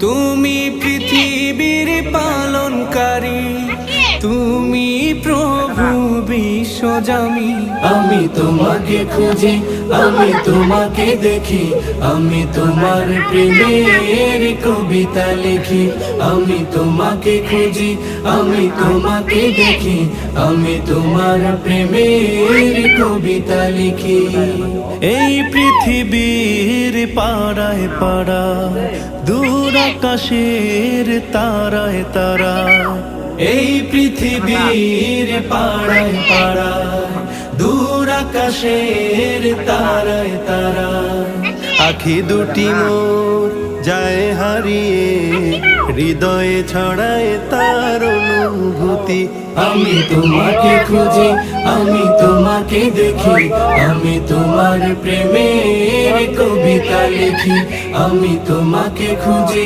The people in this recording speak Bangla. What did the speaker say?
তুমি পৃথিবীর পালনকারী, তুমি প্রভু বিশ্বজামি। আমি তোমাকে খুঁজি, আমি তোমাকে দেখি, আমি তোমার প্রেমের কবিতা লিখি। আমি তোমাকে খুঁজি, আমি তোমাকে দেখি, আমি তোমার প্রেমের কবিতা লিখি। এই পৃথিবীর পাড়ায় পাড়ায়, দূর আকাশের তারায় তারা, এই পৃথিবীর পাড়ায় পাড়ায়, দূর আকাশের তারায় তারায়, আখি দুটি মোর যায় হারিয়ে, হৃদয়ে ছড়ায় তার অনুভূতি। আমি তোমাকে খুঁজি, আমি তোমাকে দেখি, আমি তোমার প্রেমের কবিতা লিখি। আমি তোমাকে খুঁজি।